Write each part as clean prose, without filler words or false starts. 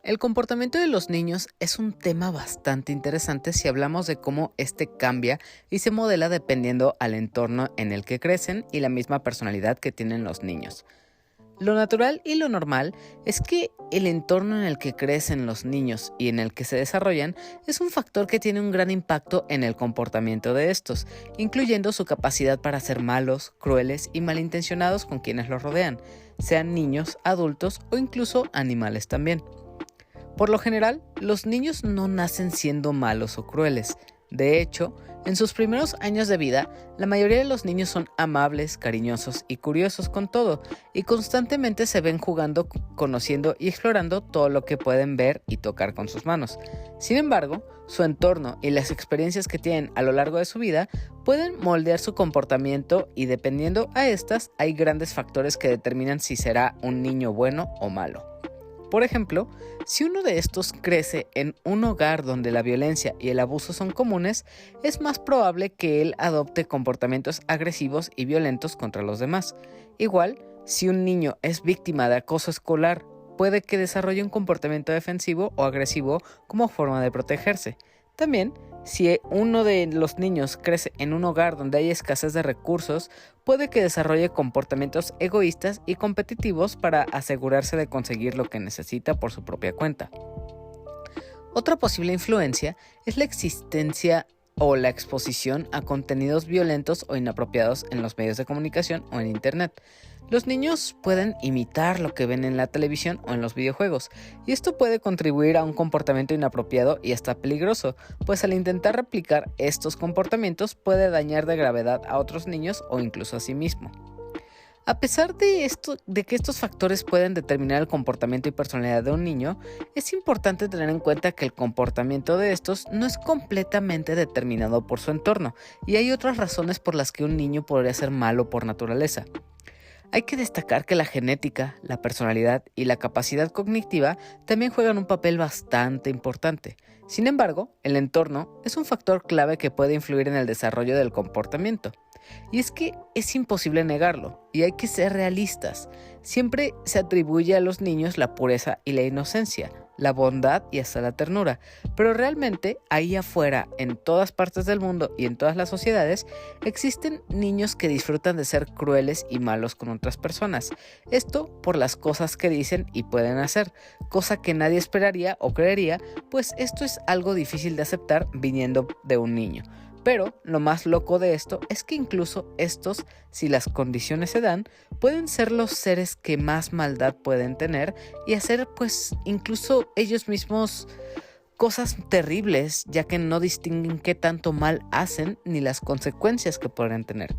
El comportamiento de los niños es un tema bastante interesante si hablamos de cómo este cambia y se modela dependiendo al entorno en el que crecen y la misma personalidad que tienen los niños. Lo natural y lo normal es que el entorno en el que crecen los niños y en el que se desarrollan es un factor que tiene un gran impacto en el comportamiento de estos, incluyendo su capacidad para ser malos, crueles y malintencionados con quienes los rodean, sean niños, adultos o incluso animales también. Por lo general, los niños no nacen siendo malos o crueles. De hecho, en sus primeros años de vida, la mayoría de los niños son amables, cariñosos y curiosos con todo, y constantemente se ven jugando, conociendo y explorando todo lo que pueden ver y tocar con sus manos. Sin embargo, su entorno y las experiencias que tienen a lo largo de su vida pueden moldear su comportamiento y dependiendo a estas, hay grandes factores que determinan si será un niño bueno o malo. Por ejemplo, si uno de estos crece en un hogar donde la violencia y el abuso son comunes, es más probable que él adopte comportamientos agresivos y violentos contra los demás. Igual, si un niño es víctima de acoso escolar, puede que desarrolle un comportamiento defensivo o agresivo como forma de protegerse. También, si uno de los niños crece en un hogar donde hay escasez de recursos, puede que desarrolle comportamientos egoístas y competitivos para asegurarse de conseguir lo que necesita por su propia cuenta. Otra posible influencia es la existencia o la exposición a contenidos violentos o inapropiados en los medios de comunicación o en Internet. Los niños pueden imitar lo que ven en la televisión o en los videojuegos, y esto puede contribuir a un comportamiento inapropiado y hasta peligroso, pues al intentar replicar estos comportamientos puede dañar de gravedad a otros niños o incluso a sí mismo. A pesar de que estos factores pueden determinar el comportamiento y personalidad de un niño, es importante tener en cuenta que el comportamiento de estos no es completamente determinado por su entorno, y hay otras razones por las que un niño podría ser malo por naturaleza. Hay que destacar que la genética, la personalidad y la capacidad cognitiva también juegan un papel bastante importante. Sin embargo, el entorno es un factor clave que puede influir en el desarrollo del comportamiento. Y es que es imposible negarlo, y hay que ser realistas. Siempre se atribuye a los niños la pureza y la inocencia, la bondad y hasta la ternura, pero realmente ahí afuera, en todas partes del mundo y en todas las sociedades, existen niños que disfrutan de ser crueles y malos con otras personas. Esto por las cosas que dicen y pueden hacer, cosa que nadie esperaría o creería, pues esto es algo difícil de aceptar viniendo de un niño. Pero lo más loco de esto es que incluso estos, si las condiciones se dan, pueden ser los seres que más maldad pueden tener y hacer pues incluso ellos mismos cosas terribles, ya que no distinguen qué tanto mal hacen ni las consecuencias que podrán tener.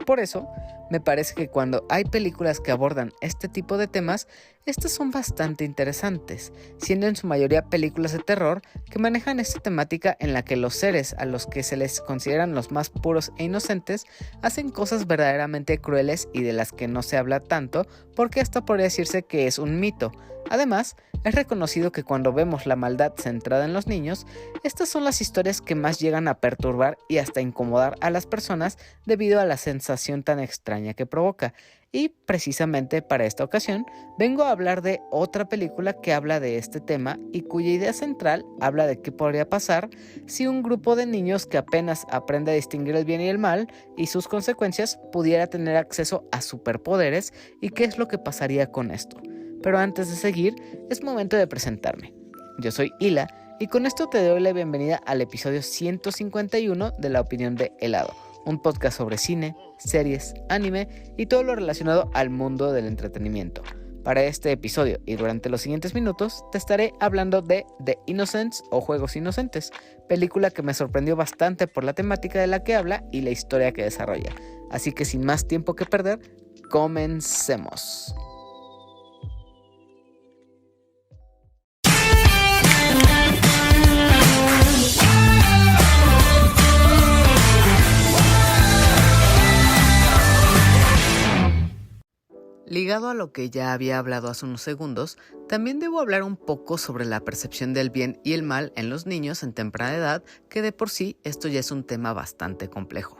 Por eso, me parece que cuando hay películas que abordan este tipo de temas, estas son bastante interesantes, siendo en su mayoría películas de terror que manejan esta temática en la que los seres a los que se les consideran los más puros e inocentes hacen cosas verdaderamente crueles y de las que no se habla tanto porque hasta podría decirse que es un mito. Además, es reconocido que cuando vemos la maldad centrada en los niños, estas son las historias que más llegan a perturbar y hasta incomodar a las personas debido a la sensación tan extraña que provoca. Y precisamente para esta ocasión vengo a hablar de otra película que habla de este tema y cuya idea central habla de qué podría pasar si un grupo de niños que apenas aprende a distinguir el bien y el mal y sus consecuencias pudiera tener acceso a superpoderes y qué es lo que pasaría con esto. Pero antes de seguir, es momento de presentarme. Yo soy Hila y con esto te doy la bienvenida al episodio 151 de La Opinión de Helado, un podcast sobre cine, series, anime y todo lo relacionado al mundo del entretenimiento. Para este episodio y durante los siguientes minutos te estaré hablando de The Innocents o Juegos Inocentes, película que me sorprendió bastante por la temática de la que habla y la historia que desarrolla. Así que sin más tiempo que perder, comencemos. Ligado a lo que ya había hablado hace unos segundos, también debo hablar un poco sobre la percepción del bien y el mal en los niños en temprana edad, que de por sí esto ya es un tema bastante complejo.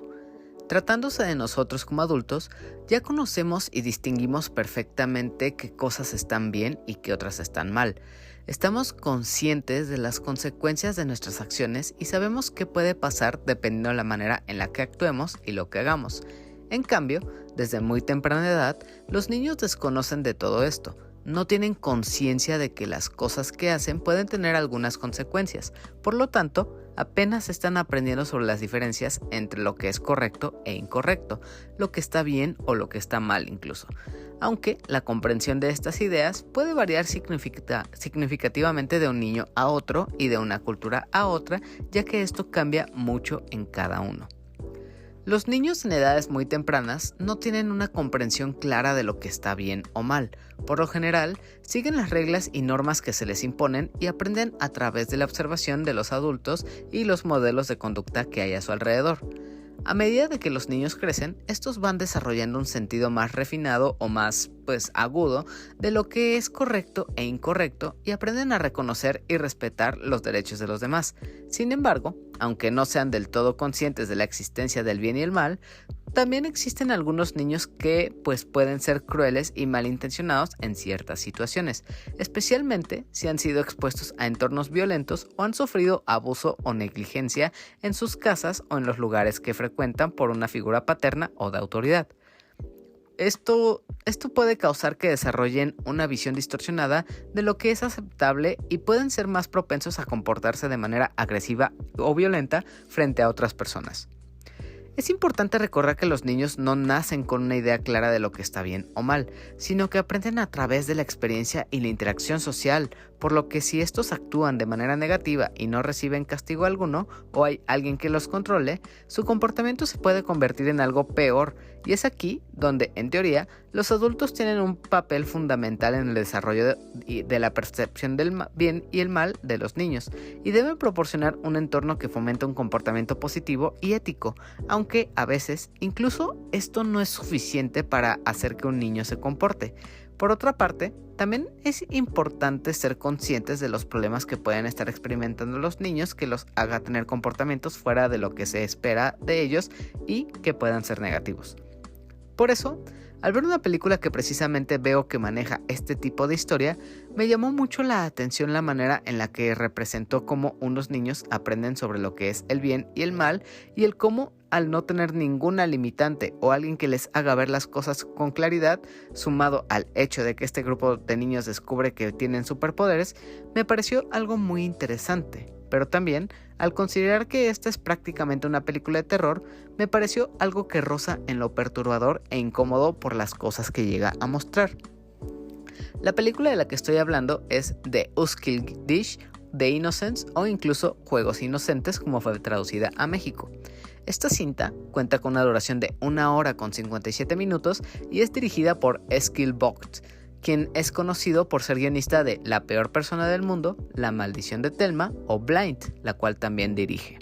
Tratándose de nosotros como adultos, ya conocemos y distinguimos perfectamente qué cosas están bien y qué otras están mal. Estamos conscientes de las consecuencias de nuestras acciones y sabemos qué puede pasar dependiendo de la manera en la que actuemos y lo que hagamos. En cambio, desde muy temprana edad, los niños desconocen de todo esto. No tienen conciencia de que las cosas que hacen pueden tener algunas consecuencias. Por lo tanto, apenas están aprendiendo sobre las diferencias entre lo que es correcto e incorrecto, lo que está bien o lo que está mal incluso. Aunque la comprensión de estas ideas puede variar significativamente de un niño a otro y de una cultura a otra, ya que esto cambia mucho en cada uno. Los niños en edades muy tempranas no tienen una comprensión clara de lo que está bien o mal. Por lo general, siguen las reglas y normas que se les imponen y aprenden a través de la observación de los adultos y los modelos de conducta que hay a su alrededor. A medida de que los niños crecen, estos van desarrollando un sentido más refinado o más, agudo de lo que es correcto e incorrecto y aprenden a reconocer y respetar los derechos de los demás. Sin embargo, aunque no sean del todo conscientes de la existencia del bien y el mal, también existen algunos niños que pueden ser crueles y malintencionados en ciertas situaciones, especialmente si han sido expuestos a entornos violentos o han sufrido abuso o negligencia en sus casas o en los lugares que frecuentan por una figura paterna o de autoridad. Esto puede causar que desarrollen una visión distorsionada de lo que es aceptable y pueden ser más propensos a comportarse de manera agresiva o violenta frente a otras personas. Es importante recordar que los niños no nacen con una idea clara de lo que está bien o mal, sino que aprenden a través de la experiencia y la interacción social, por lo que si estos actúan de manera negativa y no reciben castigo alguno, o hay alguien que los controle, su comportamiento se puede convertir en algo peor, y es aquí donde, en teoría, los adultos tienen un papel fundamental en el desarrollo de la percepción del bien y el mal de los niños, y deben proporcionar un entorno que fomente un comportamiento positivo y ético, aunque a veces incluso esto no es suficiente para hacer que un niño se comporte. Por otra parte, también es importante ser conscientes de los problemas que pueden estar experimentando los niños que los haga tener comportamientos fuera de lo que se espera de ellos y que puedan ser negativos. Por eso, al ver una película que precisamente veo que maneja este tipo de historia, me llamó mucho la atención la manera en la que representó cómo unos niños aprenden sobre lo que es el bien y el mal y el cómo, al no tener ninguna limitante o alguien que les haga ver las cosas con claridad, sumado al hecho de que este grupo de niños descubre que tienen superpoderes, me pareció algo muy interesante. Pero también, al considerar que esta es prácticamente una película de terror, me pareció algo que roza en lo perturbador e incómodo por las cosas que llega a mostrar. La película de la que estoy hablando es The Uskildish, The Innocents o incluso Juegos Inocentes, como fue traducida a México. Esta cinta cuenta con una duración de 1 hora con 57 minutos y es dirigida por Eskil Vogt, quien es conocido por ser guionista de La peor persona del mundo, La maldición de Thelma o Blind, la cual también dirige.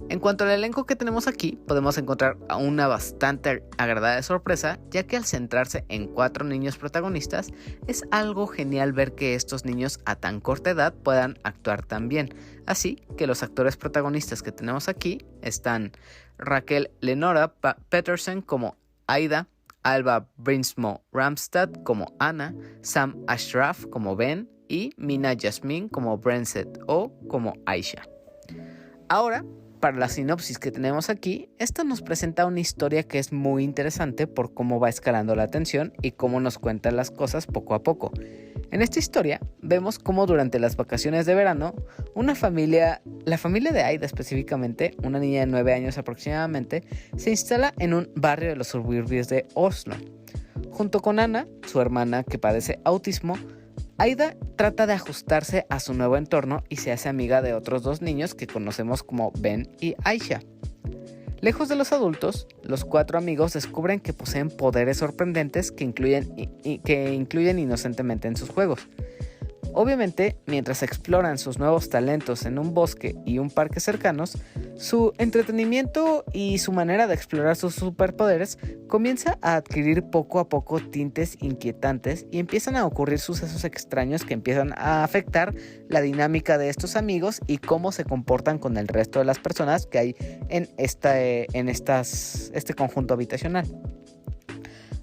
En cuanto al elenco que tenemos aquí, podemos encontrar a una bastante agradable sorpresa, ya que al centrarse en 4 niños protagonistas, es algo genial ver que estos niños a tan corta edad puedan actuar tan bien. Así que los actores protagonistas que tenemos aquí están Raquel Lenora Peterson como Aida, Alba Brinsmo Ramstad como Anna, Sam Ashraf como Ben y Mina Jasmine como Brenset o como Aisha. Ahora, para la sinopsis que tenemos aquí, esta nos presenta una historia que es muy interesante por cómo va escalando la tensión y cómo nos cuentan las cosas poco a poco. En esta historia vemos cómo durante las vacaciones de verano, la familia de Aida específicamente, una niña de 9 años aproximadamente, se instala en un barrio de los suburbios de Oslo. Junto con Anna, su hermana que padece autismo, Aida trata de ajustarse a su nuevo entorno y se hace amiga de otros 2 niños que conocemos como Ben y Aisha. Lejos de los adultos, los 4 amigos descubren que poseen poderes sorprendentes que incluyen inocentemente en sus juegos. Obviamente, mientras exploran sus nuevos talentos en un bosque y un parque cercanos, su entretenimiento y su manera de explorar sus superpoderes comienza a adquirir poco a poco tintes inquietantes y empiezan a ocurrir sucesos extraños que empiezan a afectar la dinámica de estos amigos y cómo se comportan con el resto de las personas que hay en este conjunto habitacional.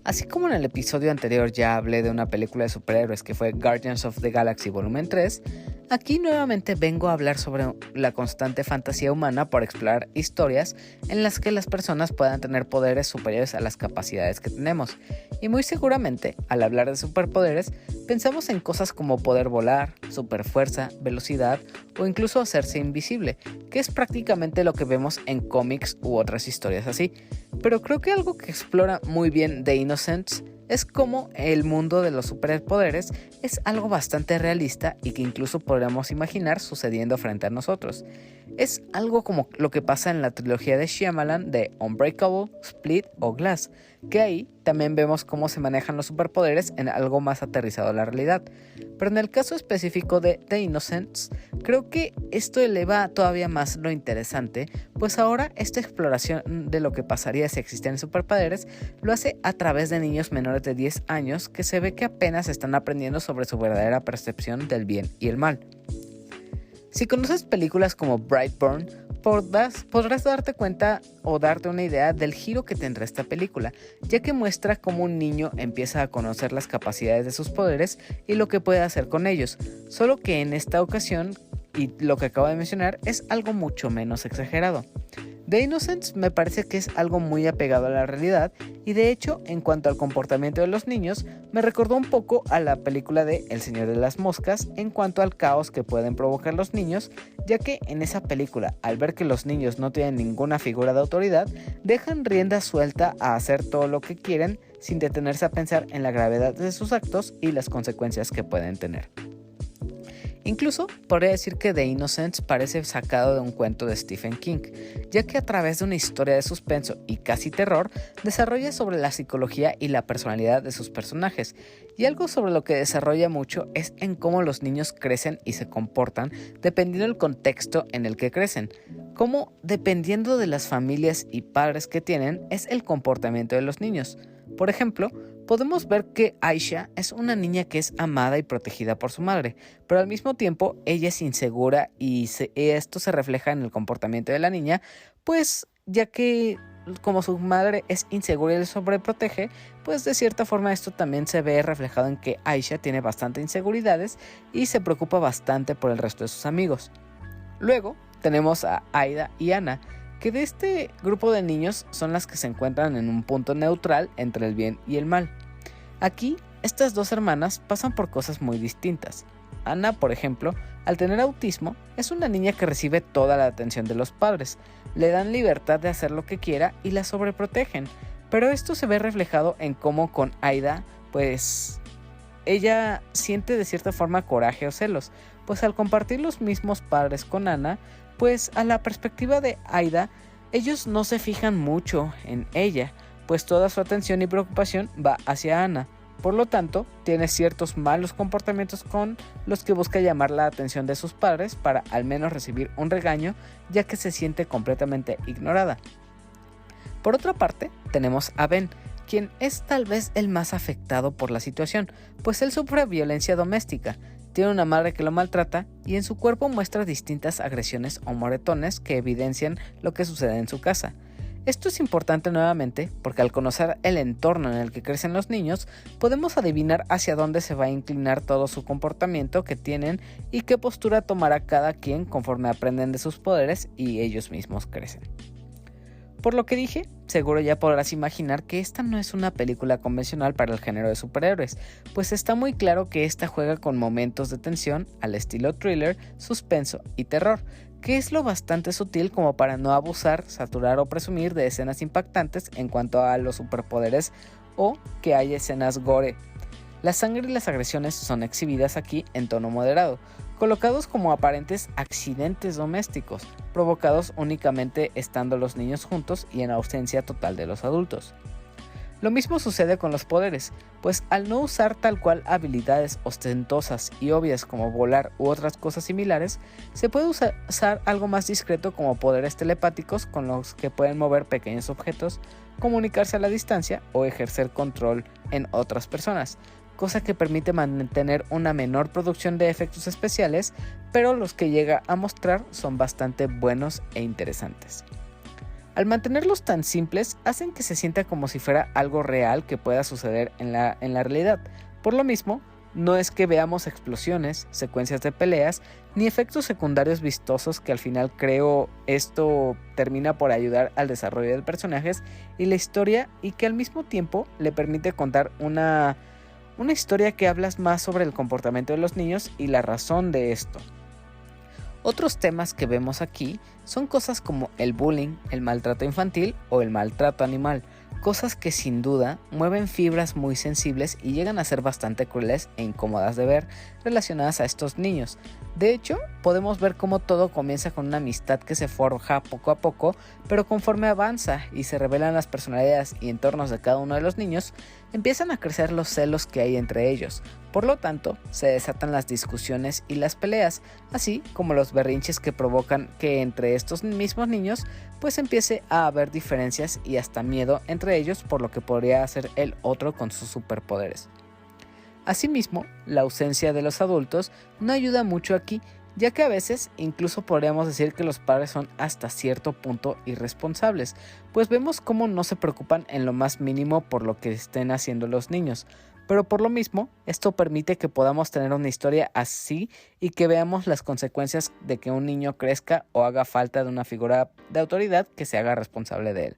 Así como en el episodio anterior ya hablé de una película de superhéroes que fue Guardians of the Galaxy Volumen 3, aquí nuevamente vengo a hablar sobre la constante fantasía humana por explorar historias en las que las personas puedan tener poderes superiores a las capacidades que tenemos. Y muy seguramente, al hablar de superpoderes, pensamos en cosas como poder volar, superfuerza, velocidad o incluso hacerse invisible, que es prácticamente lo que vemos en cómics u otras historias así. Pero creo que algo que explora muy bien The Innocents es cómo el mundo de los superpoderes es algo bastante realista y que incluso podríamos imaginar sucediendo frente a nosotros. Es algo como lo que pasa en la trilogía de Shyamalan de Unbreakable, Split o Glass, que ahí también vemos cómo se manejan los superpoderes en algo más aterrizado a la realidad. Pero en el caso específico de The Innocents, creo que esto eleva todavía más lo interesante, pues ahora esta exploración de lo que pasaría si existieran superpoderes lo hace a través de niños menores de 10 años que se ve que apenas están aprendiendo sobre su verdadera percepción del bien y el mal. Si conoces películas como Brightburn, podrás darte cuenta o darte una idea del giro que tendrá esta película, ya que muestra cómo un niño empieza a conocer las capacidades de sus poderes y lo que puede hacer con ellos, solo que en esta ocasión, y lo que acabo de mencionar, es algo mucho menos exagerado. The Innocents me parece que es algo muy apegado a la realidad y de hecho, en cuanto al comportamiento de los niños, me recordó un poco a la película de El Señor de las Moscas en cuanto al caos que pueden provocar los niños, ya que en esa película, al ver que los niños no tienen ninguna figura de autoridad, dejan rienda suelta a hacer todo lo que quieren sin detenerse a pensar en la gravedad de sus actos y las consecuencias que pueden tener. Incluso podría decir que The Innocents parece sacado de un cuento de Stephen King, ya que a través de una historia de suspenso y casi terror desarrolla sobre la psicología y la personalidad de sus personajes, y algo sobre lo que desarrolla mucho es en cómo los niños crecen y se comportan dependiendo del contexto en el que crecen, cómo dependiendo de las familias y padres que tienen es el comportamiento de los niños. Por ejemplo, podemos ver que Aisha es una niña que es amada y protegida por su madre, pero al mismo tiempo ella es insegura y esto se refleja en el comportamiento de la niña, pues ya que como su madre es insegura y le sobreprotege, pues de cierta forma esto también se ve reflejado en que Aisha tiene bastante inseguridades y se preocupa bastante por el resto de sus amigos. Luego tenemos a Aida y Anna, que de este grupo de niños son las que se encuentran en un punto neutral entre el bien y el mal. Aquí, estas dos hermanas pasan por cosas muy distintas. Anna, por ejemplo, al tener autismo, es una niña que recibe toda la atención de los padres, le dan libertad de hacer lo que quiera y la sobreprotegen, pero esto se ve reflejado en cómo con Aida, pues ella siente de cierta forma coraje o celos, pues al compartir los mismos padres con Anna, pues a la perspectiva de Aida, ellos no se fijan mucho en ella, pues toda su atención y preocupación va hacia Anna. Por lo tanto, tiene ciertos malos comportamientos con los que busca llamar la atención de sus padres para al menos recibir un regaño, ya que se siente completamente ignorada. Por otra parte, tenemos a Ben, quien es tal vez el más afectado por la situación, pues él sufre violencia doméstica. Tiene una madre que lo maltrata y en su cuerpo muestra distintas agresiones o moretones que evidencian lo que sucede en su casa. Esto es importante nuevamente porque al conocer el entorno en el que crecen los niños, podemos adivinar hacia dónde se va a inclinar todo su comportamiento que tienen y qué postura tomará cada quien conforme aprenden de sus poderes y ellos mismos crecen. Por lo que dije, seguro ya podrás imaginar que esta no es una película convencional para el género de superhéroes, pues está muy claro que esta juega con momentos de tensión al estilo thriller, suspenso y terror, que es lo bastante sutil como para no abusar, saturar o presumir de escenas impactantes en cuanto a los superpoderes o que haya escenas gore. La sangre y las agresiones son exhibidas aquí en tono moderado, colocados como aparentes accidentes domésticos, provocados únicamente estando los niños juntos y en ausencia total de los adultos. Lo mismo sucede con los poderes, pues al no usar tal cual habilidades ostentosas y obvias como volar u otras cosas similares, se puede usar algo más discreto como poderes telepáticos con los que pueden mover pequeños objetos, comunicarse a la distancia o ejercer control en otras personas, cosa que permite mantener una menor producción de efectos especiales, pero los que llega a mostrar son bastante buenos e interesantes. Al mantenerlos tan simples, hacen que se sienta como si fuera algo real que pueda suceder en la realidad. Por lo mismo, no es que veamos explosiones, secuencias de peleas, ni efectos secundarios vistosos que al final creo esto termina por ayudar al desarrollo de personajes y la historia, y que al mismo tiempo le permite contar una historia que habla más sobre el comportamiento de los niños y la razón de esto. Otros temas que vemos aquí son cosas como el bullying, el maltrato infantil o el maltrato animal, cosas que sin duda mueven fibras muy sensibles y llegan a ser bastante crueles e incómodas de ver relacionadas a estos niños. De hecho, podemos ver cómo todo comienza con una amistad que se forja poco a poco, pero conforme avanza y se revelan las personalidades y entornos de cada uno de los niños, empiezan a crecer los celos que hay entre ellos. Por lo tanto, se desatan las discusiones y las peleas, así como los berrinches que provocan que entre estos mismos niños pues empiece a haber diferencias y hasta miedo entre ellos por lo que podría hacer el otro con sus superpoderes. Asimismo, la ausencia de los adultos no ayuda mucho aquí, ya que a veces incluso podríamos decir que los padres son hasta cierto punto irresponsables, pues vemos cómo no se preocupan en lo más mínimo por lo que estén haciendo los niños. Pero por lo mismo, esto permite que podamos tener una historia así y que veamos las consecuencias de que un niño crezca o haga falta de una figura de autoridad que se haga responsable de él.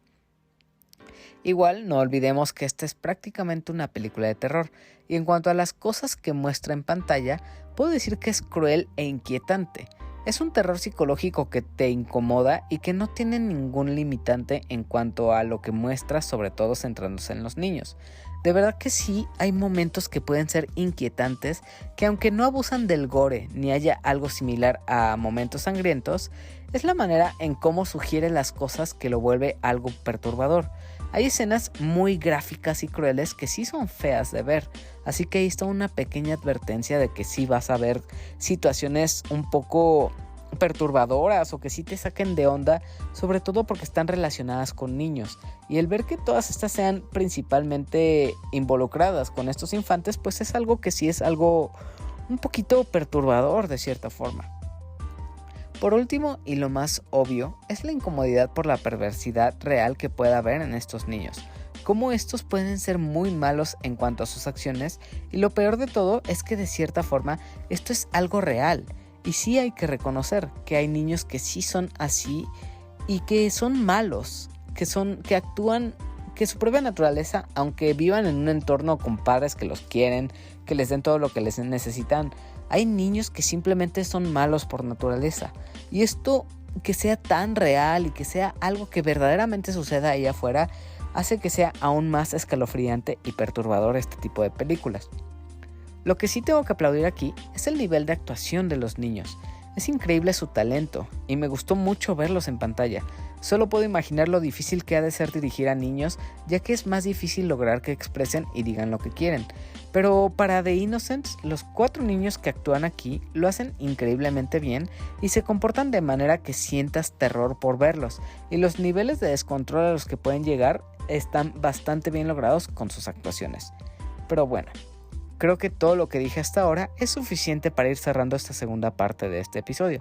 Igual, no olvidemos que esta es prácticamente una película de terror, y en cuanto a las cosas que muestra en pantalla, puedo decir que es cruel e inquietante. Es un terror psicológico que te incomoda y que no tiene ningún limitante en cuanto a lo que muestra, sobre todo centrándose en los niños. De verdad que sí, hay momentos que pueden ser inquietantes, que aunque no abusan del gore ni haya algo similar a momentos sangrientos, es la manera en cómo sugiere las cosas que lo vuelve algo perturbador. Hay escenas muy gráficas y crueles que sí son feas de ver, así que ahí está una pequeña advertencia de que sí vas a ver situaciones un poco perturbadoras o que sí te saquen de onda, sobre todo porque están relacionadas con niños, y el ver que todas estas sean principalmente involucradas con estos infantes, pues es algo que sí es algo un poquito perturbador de cierta forma. Por último, y lo más obvio, es la incomodidad por la perversidad real que pueda haber en estos niños, cómo estos pueden ser muy malos en cuanto a sus acciones, y lo peor de todo es que de cierta forma esto es algo real, y sí hay que reconocer que hay niños que sí son así y que son malos, que actúan, que su propia naturaleza, aunque vivan en un entorno con padres que los quieren, que les den todo lo que les necesitan, hay niños que simplemente son malos por naturaleza, y esto que sea tan real y que sea algo que verdaderamente suceda ahí afuera hace que sea aún más escalofriante y perturbador este tipo de películas. Lo que sí tengo que aplaudir aquí es el nivel de actuación de los niños. Es increíble su talento y me gustó mucho verlos en pantalla. Solo puedo imaginar lo difícil que ha de ser dirigir a niños, ya que es más difícil lograr que expresen y digan lo que quieren. Pero para The Innocents, los 4 niños que actúan aquí lo hacen increíblemente bien y se comportan de manera que sientas terror por verlos, y los niveles de descontrol a los que pueden llegar están bastante bien logrados con sus actuaciones. Pero bueno, creo que todo lo que dije hasta ahora es suficiente para ir cerrando esta segunda parte de este episodio.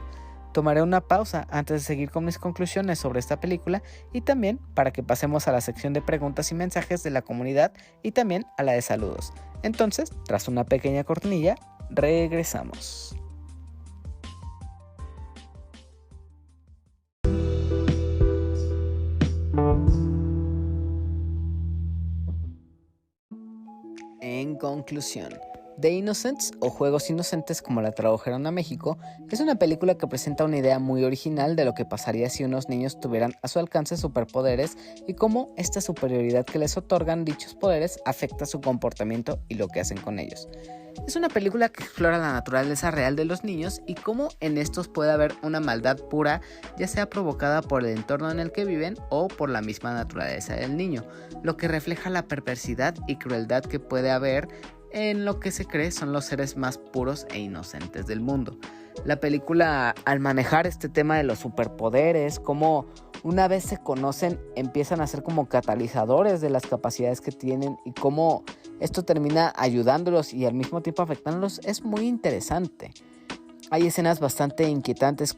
Tomaré una pausa antes de seguir con mis conclusiones sobre esta película y también para que pasemos a la sección de preguntas y mensajes de la comunidad y también a la de saludos. Entonces, tras una pequeña cortinilla, regresamos. En conclusión, The Innocents, o Juegos Inocentes como la tradujeron a México, es una película que presenta una idea muy original de lo que pasaría si unos niños tuvieran a su alcance superpoderes y cómo esta superioridad que les otorgan dichos poderes afecta su comportamiento y lo que hacen con ellos. Es una película que explora la naturaleza real de los niños y cómo en estos puede haber una maldad pura, ya sea provocada por el entorno en el que viven o por la misma naturaleza del niño, lo que refleja la perversidad y crueldad que puede haber en lo que se cree son los seres más puros e inocentes del mundo. La película, al manejar este tema de los superpoderes, como una vez se conocen, empiezan a ser como catalizadores de las capacidades que tienen y cómo esto termina ayudándolos y al mismo tiempo afectándolos, es muy interesante. Hay escenas bastante inquietantes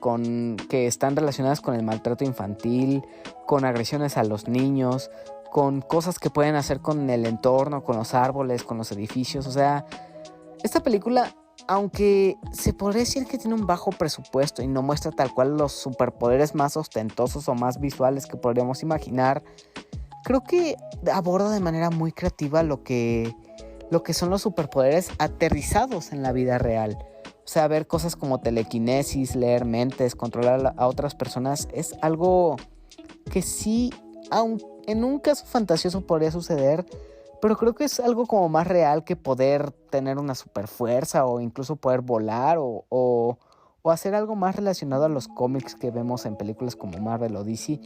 que están relacionadas con el maltrato infantil, con agresiones a los niños, con cosas que pueden hacer con el entorno, con los árboles, con los edificios. O sea, esta película, aunque se podría decir que tiene un bajo presupuesto y no muestra tal cual los superpoderes más ostentosos o más visuales que podríamos imaginar, creo que aborda de manera muy creativa lo que son los superpoderes aterrizados en la vida real. O sea, ver cosas como telequinesis, leer mentes, controlar a otras personas es algo que sí, aun en un caso fantasioso podría suceder, pero creo que es algo como más real que poder tener una super fuerza o incluso poder volar o hacer algo más relacionado a los cómics que vemos en películas como Marvel o DC.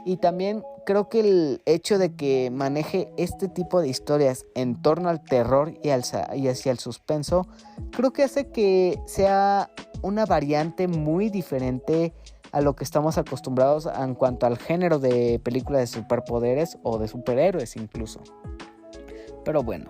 Y también creo que el hecho de que maneje este tipo de historias en torno al terror y hacia el suspenso, creo que hace que sea una variante muy diferente a lo que estamos acostumbrados en cuanto al género de películas de superpoderes o de superhéroes incluso. Pero bueno,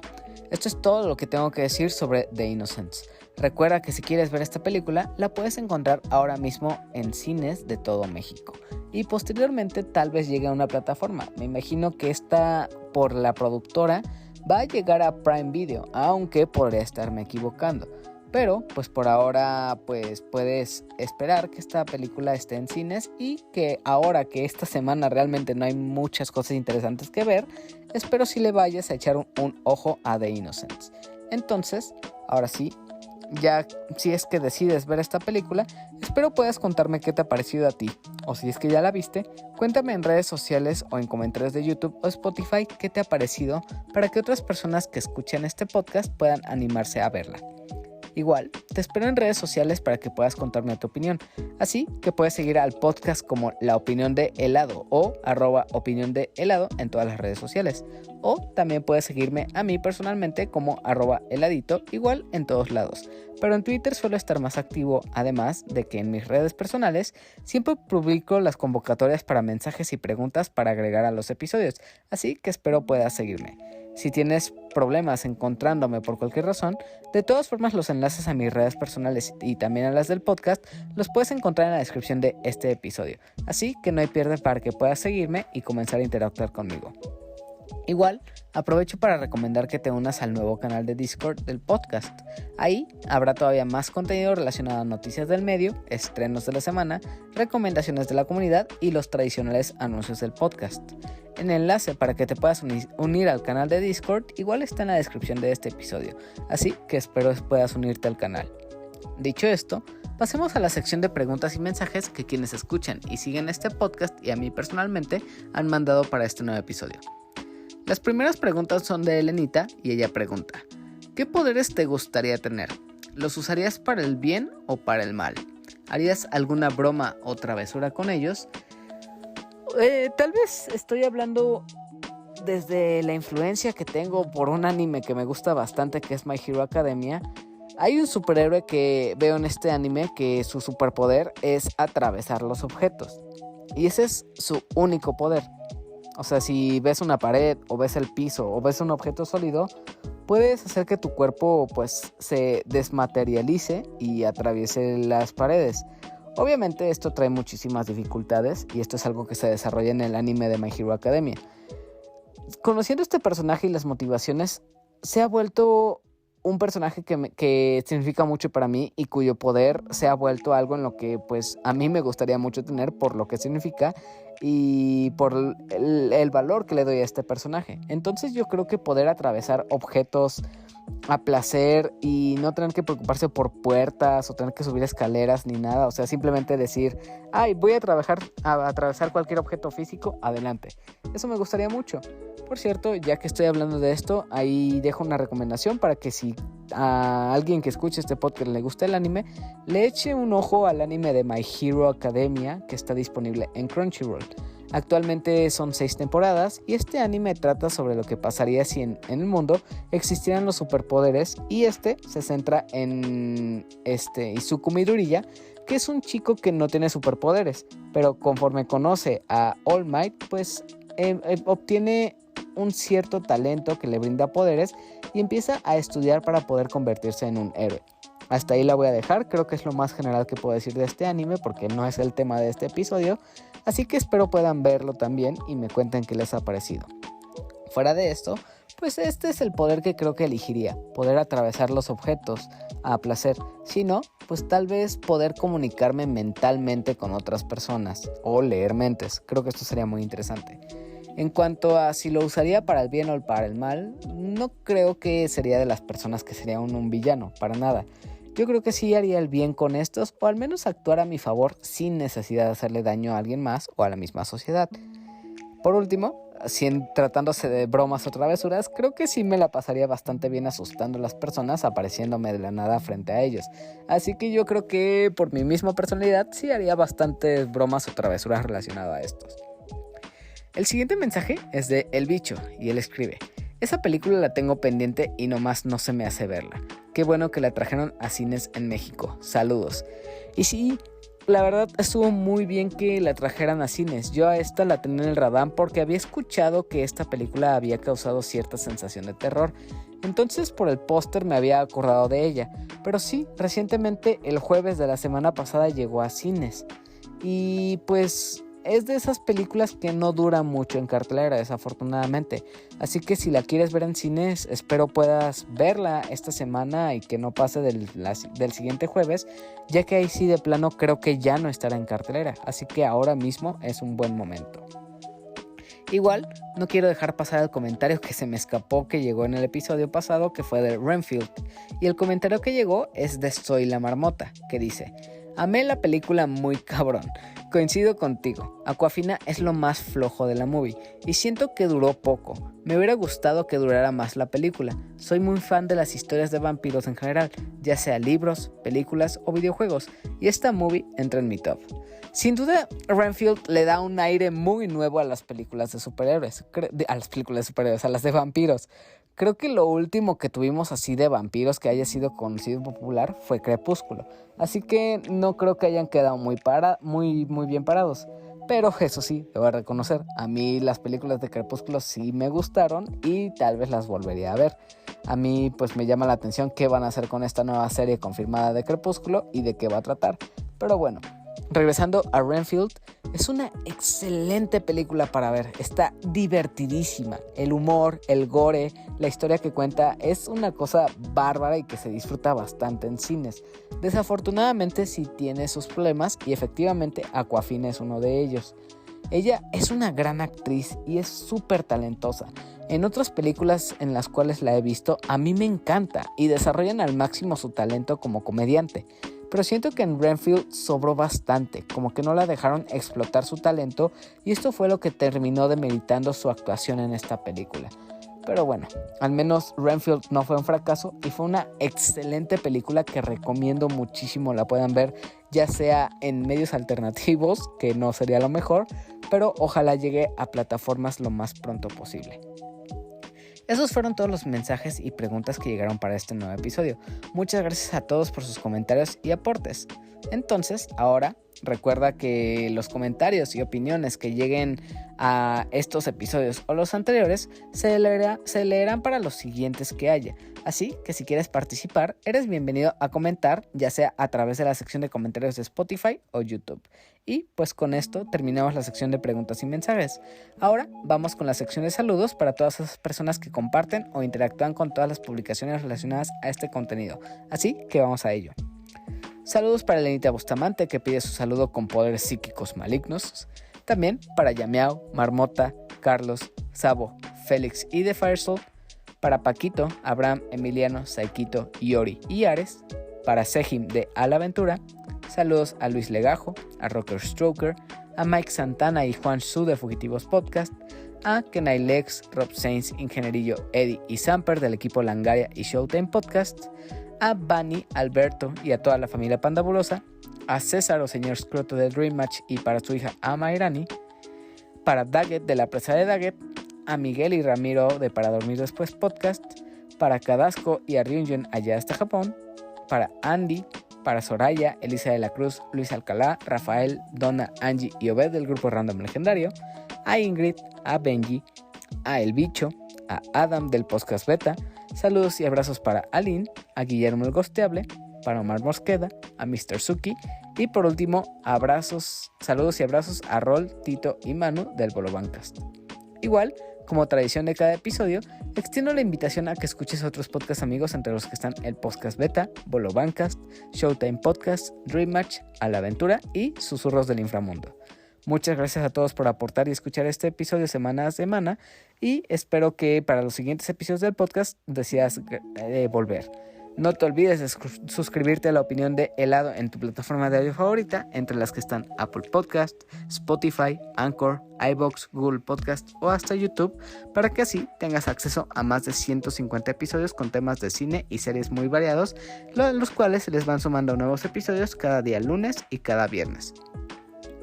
esto es todo lo que tengo que decir sobre The Innocents. Recuerda que si quieres ver esta película, la puedes encontrar ahora mismo en cines de todo México. Y posteriormente tal vez llegue a una plataforma. Me imagino que esta, por la productora, va a llegar a Prime Video, aunque podría estarme equivocando. Pero pues por ahora pues puedes esperar que esta película esté en cines y que ahora que esta semana realmente no hay muchas cosas interesantes que ver, espero si le vayas a echar un ojo a The Innocents. Entonces, ahora sí, ya si es que decides ver esta película, espero puedas contarme qué te ha parecido a ti. O si es que ya la viste, cuéntame en redes sociales o en comentarios de YouTube o Spotify qué te ha parecido para que otras personas que escuchen este podcast puedan animarse a verla. Igual, te espero en redes sociales para que puedas contarme tu opinión. Así que puedes seguir al podcast como La Opinión de Helado o @opinión de helado en todas las redes sociales. O también puedes seguirme a mí personalmente como @heladito, igual en todos lados. Pero en Twitter suelo estar más activo, además de que en mis redes personales siempre publico las convocatorias para mensajes y preguntas para agregar a los episodios. Así que espero puedas seguirme. Si tienes problemas encontrándome por cualquier razón, de todas formas los enlaces a mis redes personales y también a las del podcast los puedes encontrar en la descripción de este episodio. Así que no hay pierde para que puedas seguirme y comenzar a interactuar conmigo. Igual, aprovecho para recomendar que te unas al nuevo canal de Discord del podcast. Ahí habrá todavía más contenido relacionado a noticias del medio, estrenos de la semana, recomendaciones de la comunidad y los tradicionales anuncios del podcast. El enlace para que te puedas unir al canal de Discord igual está en la descripción de este episodio, así que espero puedas unirte al canal. Dicho esto, pasemos a la sección de preguntas y mensajes que quienes escuchan y siguen este podcast y a mí personalmente han mandado para este nuevo episodio. Las primeras preguntas son de Elenita y ella pregunta: ¿qué poderes te gustaría tener? ¿Los usarías para el bien o para el mal? ¿Harías alguna broma o travesura con ellos? Tal vez estoy hablando desde la influencia que tengo por un anime que me gusta bastante, que es My Hero Academia. Hay un superhéroe que veo en este anime que su superpoder es atravesar los objetos. Y ese es su único poder. O sea, si ves una pared o ves el piso o ves un objeto sólido, puedes hacer que tu cuerpo pues se desmaterialice y atraviese las paredes. Obviamente esto trae muchísimas dificultades y esto es algo que se desarrolla en el anime de My Hero Academia. Conociendo este personaje y las motivaciones, se ha vuelto un personaje que significa mucho para mí y cuyo poder se ha vuelto algo en lo que pues a mí me gustaría mucho tener por lo que significa y por el valor que le doy a este personaje. Entonces yo creo que poder atravesar objetos a placer y no tener que preocuparse por puertas o tener que subir escaleras ni nada, o sea, simplemente decir, ay, voy a atravesar cualquier objeto físico, adelante. Eso me gustaría mucho. Por cierto, ya que estoy hablando de esto, ahí dejo una recomendación para que si a alguien que escuche este podcast le gusta el anime, le eche un ojo al anime de My Hero Academia que está disponible en Crunchyroll. Actualmente son 6 temporadas y este anime trata sobre lo que pasaría si en el mundo existieran los superpoderes y se centra en Izuku Midoriya, que es un chico que no tiene superpoderes, pero conforme conoce a All Might, pues obtiene un cierto talento que le brinda poderes y empieza a estudiar para poder convertirse en un héroe. Hasta ahí la voy a dejar, creo que es lo más general que puedo decir de este anime porque no es el tema de este episodio, así que espero puedan verlo también y me cuenten qué les ha parecido. Fuera de esto, pues este es el poder que creo que elegiría, poder atravesar los objetos a placer. Si no, pues tal vez poder comunicarme mentalmente con otras personas o leer mentes, creo que esto sería muy interesante. En cuanto a si lo usaría para el bien o para el mal, no creo que sería de las personas que sería un villano, para nada. Yo creo que sí haría el bien con estos o al menos actuar a mi favor sin necesidad de hacerle daño a alguien más o a la misma sociedad. Por último, tratándose de bromas o travesuras, creo que sí me la pasaría bastante bien asustando a las personas apareciéndome de la nada frente a ellos. Así que yo creo que por mi misma personalidad sí haría bastantes bromas o travesuras relacionadas a estos. El siguiente mensaje es de El Bicho y él escribe: esa película la tengo pendiente y nomás no se me hace verla. Qué bueno que la trajeron a cines en México. Saludos. Y sí, la verdad estuvo muy bien que la trajeran a cines. Yo a esta la tenía en el radar porque había escuchado que esta película había causado cierta sensación de terror. Entonces por el póster me había acordado de ella. Pero sí, recientemente el jueves de la semana pasada llegó a cines. Y pues es de esas películas que no duran mucho en cartelera, desafortunadamente. Así que si la quieres ver en cines, espero puedas verla esta semana y que no pase del siguiente jueves, ya que ahí sí de plano creo que ya no estará en cartelera. Así que ahora mismo es un buen momento. Igual, no quiero dejar pasar el comentario que se me escapó que llegó en el episodio pasado, que fue de Renfield. Y el comentario que llegó es de Soy la Marmota, que dice: amé la película muy cabrón. Coincido contigo, Awkwafina es lo más flojo de la movie y siento que duró poco. Me hubiera gustado que durara más la película. Soy muy fan de las historias de vampiros en general, ya sea libros, películas o videojuegos, y esta movie entra en mi top. Sin duda, Renfield le da un aire muy nuevo a las películas de superhéroes, a las de vampiros. Creo que lo último que tuvimos así de vampiros que haya sido conocido y popular fue Crepúsculo. Así que no creo que hayan quedado muy bien parados. Pero eso sí, debo reconocer, a mí las películas de Crepúsculo sí me gustaron y tal vez las volvería a ver. A mí pues me llama la atención qué van a hacer con esta nueva serie confirmada de Crepúsculo y de qué va a tratar. Pero bueno, regresando a Renfield, es una excelente película para ver, está divertidísima. El humor, el gore, la historia que cuenta es una cosa bárbara y que se disfruta bastante en cines. Desafortunadamente sí tiene sus problemas y efectivamente Awkwafina es uno de ellos. Ella es una gran actriz y es súper talentosa. En otras películas en las cuales la he visto, a mí me encanta y desarrollan al máximo su talento como comediante. Pero siento que en Renfield sobró bastante, como que no la dejaron explotar su talento y esto fue lo que terminó demeritando su actuación en esta película. Pero bueno, al menos Renfield no fue un fracaso y fue una excelente película que recomiendo muchísimo la puedan ver, ya sea en medios alternativos, que no sería lo mejor, pero ojalá llegue a plataformas lo más pronto posible. Esos fueron todos los mensajes y preguntas que llegaron para este nuevo episodio. Muchas gracias a todos por sus comentarios y aportes. Entonces, ahora recuerda que los comentarios y opiniones que lleguen a estos episodios o los anteriores se leerán para los siguientes que haya. Así que si quieres participar, eres bienvenido a comentar, ya sea a través de la sección de comentarios de Spotify o YouTube. Y pues con esto terminamos la sección de preguntas y mensajes. Ahora vamos con la sección de saludos para todas esas personas que comparten o interactúan con todas las publicaciones relacionadas a este contenido. Así que vamos a ello. Saludos para Elenita Bustamante, que pide su saludo con poderes psíquicos malignos. También para Yamiao, Marmota, Carlos, Sabo, Félix y The Firesoul. Para Paquito, Abraham, Emiliano, Saikito, Iori y Ares. Para Sejim de A la Aventura. Saludos a Luis Legajo, a Rocker Stroker, a Mike Santana y Juan Su de Fugitivos Podcast. a Kenai Lex, Rob Sainz, Ingenierillo, Eddie y Samper del equipo Langaria y Showtime Podcast, a Bunny, Alberto y a toda la familia Pandabulosa, a César o señor Scroto de Dream Match y para su hija Ama Irani, para Daggett de la presa de Daggett, a Miguel y Ramiro de Para Dormir Después Podcast, para Kadasco y a Ryunjun allá hasta Japón, para Andy, para Soraya, Elisa de la Cruz, Luis Alcalá, Rafael, Donna, Angie y Obed del grupo Random Legendario, a Ingrid, a Benji, a El Bicho, a Adam del Podcast Beta, saludos y abrazos para Aline, a Guillermo el Gosteable, para Omar Mosqueda, a Mr. Suki y por último, saludos y abrazos a Rol, Tito y Manu del Bolobancast. Igual, como tradición de cada episodio, extiendo la invitación a que escuches otros podcast amigos entre los que están el Podcast Beta, Bolobancast, Showtime Podcast, Dream Match, A la Aventura y Susurros del Inframundo. Muchas gracias a todos por aportar y escuchar este episodio semana a semana y espero que para los siguientes episodios del podcast decidas volver. No te olvides de suscribirte a La Opinión de Helado en tu plataforma de audio favorita, entre las que están Apple Podcast, Spotify, Anchor, iVoox, Google Podcast o hasta YouTube, para que así tengas acceso a más de 150 episodios con temas de cine y series muy variados, los cuales se les van sumando nuevos episodios cada día lunes y cada viernes.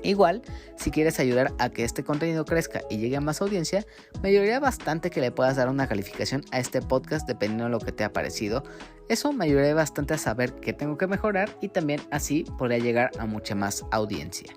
Igual, si quieres ayudar a que este contenido crezca y llegue a más audiencia, me ayudaría bastante que le puedas dar una calificación a este podcast dependiendo de lo que te ha parecido. Eso me ayudaría bastante a saber qué tengo que mejorar y también así podría llegar a mucha más audiencia.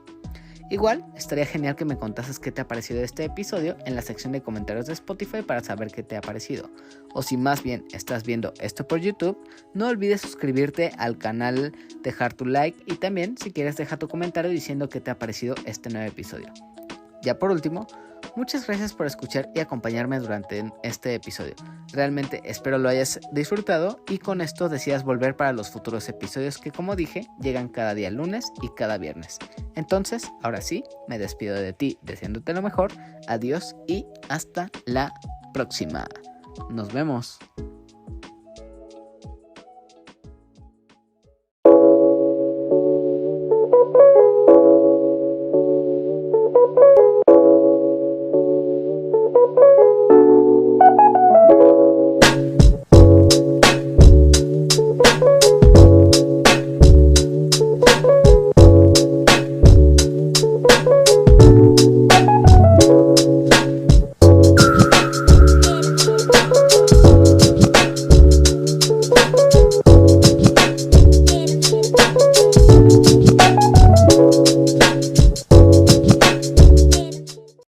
Igual, estaría genial que me contases qué te ha parecido este episodio en la sección de comentarios de Spotify para saber qué te ha parecido. O si más bien estás viendo esto por YouTube, no olvides suscribirte al canal, dejar tu like y también si quieres deja tu comentario diciendo qué te ha parecido este nuevo episodio. Ya por último, muchas gracias por escuchar y acompañarme durante este episodio. Realmente espero lo hayas disfrutado y con esto decidas volver para los futuros episodios que, como dije, llegan cada día lunes y cada viernes. Entonces, ahora sí, me despido de ti deseándote lo mejor. Adiós y hasta la próxima. Nos vemos.